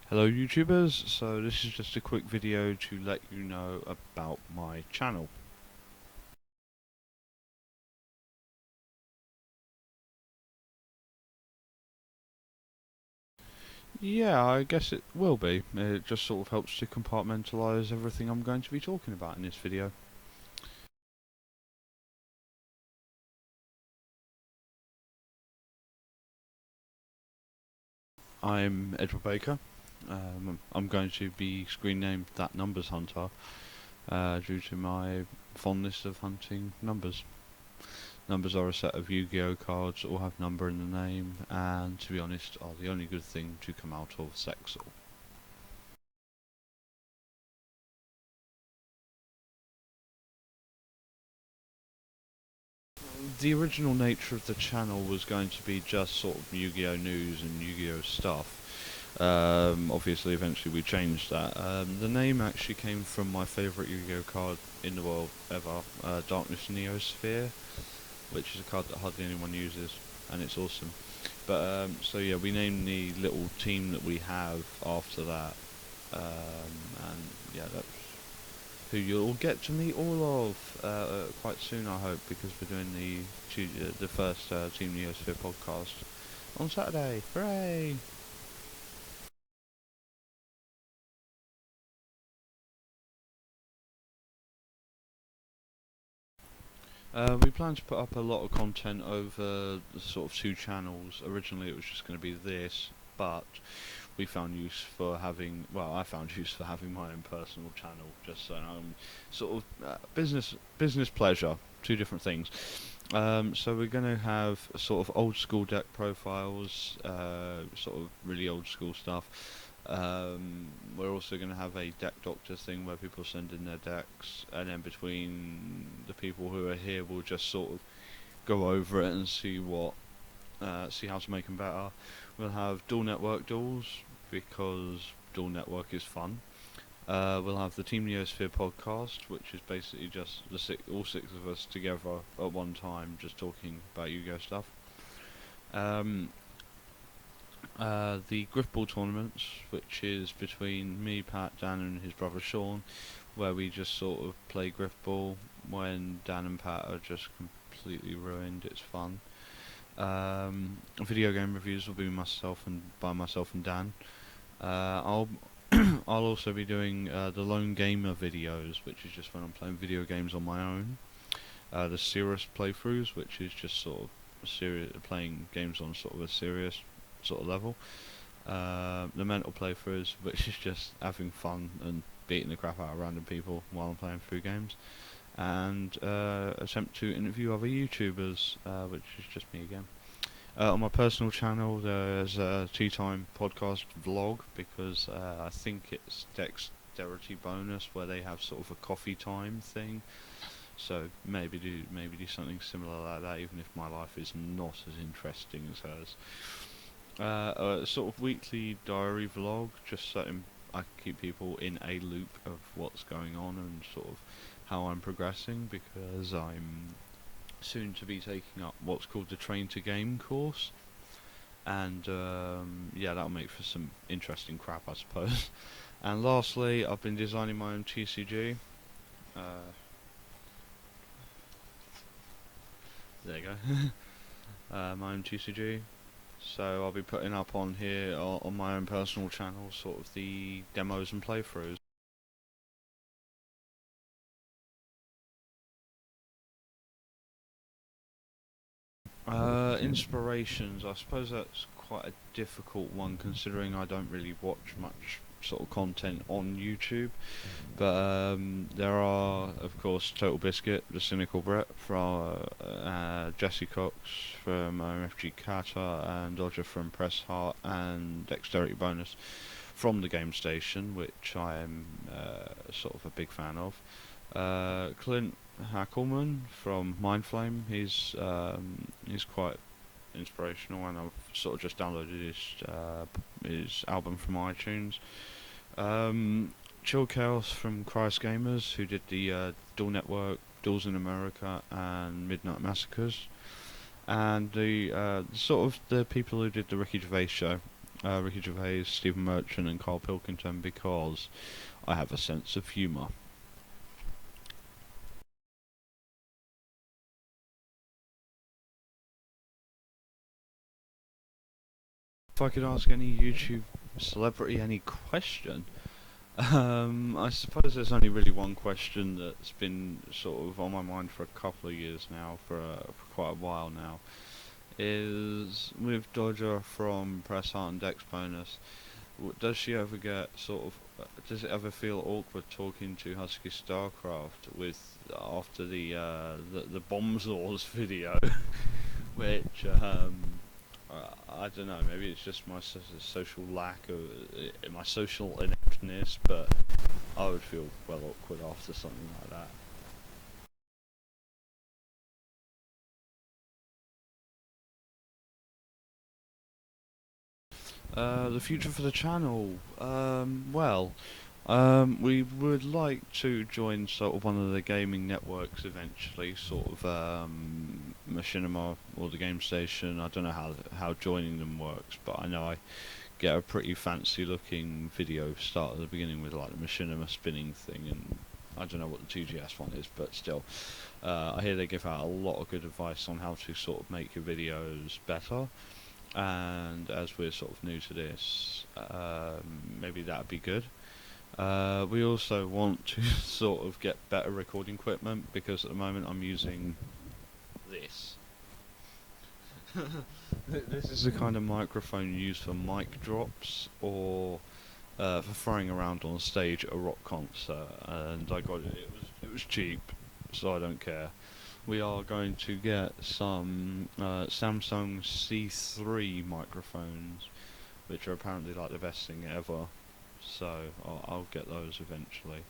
Hello YouTubers, so this is just a quick video to let you know about my channel. Yeah, I guess it will be. It just sort of helps to compartmentalise everything I'm going to be talking about in this video. I'm Edward Baker. I'm going to be screen named That Numbers Hunter due to my fondness of hunting numbers. Numbers are a set of Yu-Gi-Oh cards that all have number in the name, and to be honest, are the only good thing to come out of Sexal. The original nature of the channel was going to be just sort of Yu-Gi-Oh news and Yu-Gi-Oh stuff. Obviously, eventually we changed that. The name actually came from my favourite Yu-Gi-Oh card in the world ever, TeamNeosphere, which is a card that hardly anyone uses, and it's awesome. But so yeah, we named the little team that we have after that, and yeah, that's who you'll get to meet all of quite soon, I hope, because we're doing the first Team Neosphere podcast on Saturday. Hooray! We plan to put up a lot of content over the sort of two channels. Originally, it was just going to be this, but we found use for having. Well, I found use for having my own personal channel, just so sort of business pleasure, two different things. So we're going to have sort of old school deck profiles, sort of really old school stuff. We're also going to have a deck doctor thing where people send in their decks, and then between the people who are here, we'll just sort of go over it and see how to make them better. We'll have dual network duels because dual network is fun. We'll have the Team Neosphere podcast, which is basically just all six of us together at one time, just talking about Yu-Gi-Oh stuff. Um, the Griffball tournaments, which is between me, Pat, Dan, and his brother Sean, where we just sort of play Griffball when Dan and Pat are just completely ruined. It's fun. Video game reviews will be by myself and Dan. I'll I'll also be doing the Lone Gamer videos, which is just when I'm playing video games on my own. The serious playthroughs, which is just sort of playing games on sort of a serious sort of level. The mental playthroughs, which is just having fun and beating the crap out of random people while I'm playing through games. And attempt to interview other YouTubers, which is just me again. On my personal channel, there's a tea time podcast vlog because I think it's Dexterity Bonus where they have sort of a coffee time thing. So maybe do something similar like that, even if my life is not as interesting as hers. A sort of weekly diary vlog, just so I can keep people in a loop of what's going on and sort of how I'm progressing, because I'm soon to be taking up what's called the Train to Game course, and yeah, that'll make for some interesting crap, I suppose. And lastly, I've been designing my own TCG. Uh, there you go. My own TCG. So I'll be putting up on here on my own personal channel, sort of the demos and playthroughs. Inspirations. I suppose that's quite a difficult one, considering I don't really watch much sort of content on YouTube. But there are, of course, Total Biscuit, the Cynical Brett, from Jesse Cox from OMFG Kata, and Dodger from Press Heart, and Dexterity Bonus from the Game Station, which I am sort of a big fan of. Clint Hackelman from Mindflame, he's quite inspirational, and I've sort of just downloaded his album from iTunes. Chill Chaos from Christ Gamers, who did the Dual Network, Duels in America, and Midnight Massacres, and the sort of the people who did the Ricky Gervais show. Ricky Gervais, Stephen Merchant, and Carl Pilkington because I have a sense of humour. If I could ask any YouTube celebrity any question, I suppose there's only really one question that's been sort of on my mind for a couple of years now, for quite a while now, is with Dodger from Press Art and Dex Bonus. Does she ever get sort of? Does it ever feel awkward talking to Husky Starcraft with after the Bombs Laws video, which I don't know. Maybe it's just my social lack of my social ineptness, but I would feel well awkward after something like that. The future for the channel. We would like to join sort of one of the gaming networks eventually, sort of Machinima or the Game Station. I don't know how joining them works, but I know I get a pretty fancy looking video start at the beginning with like the Machinima spinning thing, and I don't know what the 2GS one is, but still, I hear they give out a lot of good advice on how to sort of make your videos better. And as we're sort of new to this, maybe that'd be good. We also want to sort of get better recording equipment because at the moment I'm using this. This is the kind of microphone used for mic drops or for throwing around on stage at a rock concert, and I got it. It was cheap, so I don't care. We are going to get some Samsung C3 microphones, which are apparently like the best thing ever. So I'll get those eventually.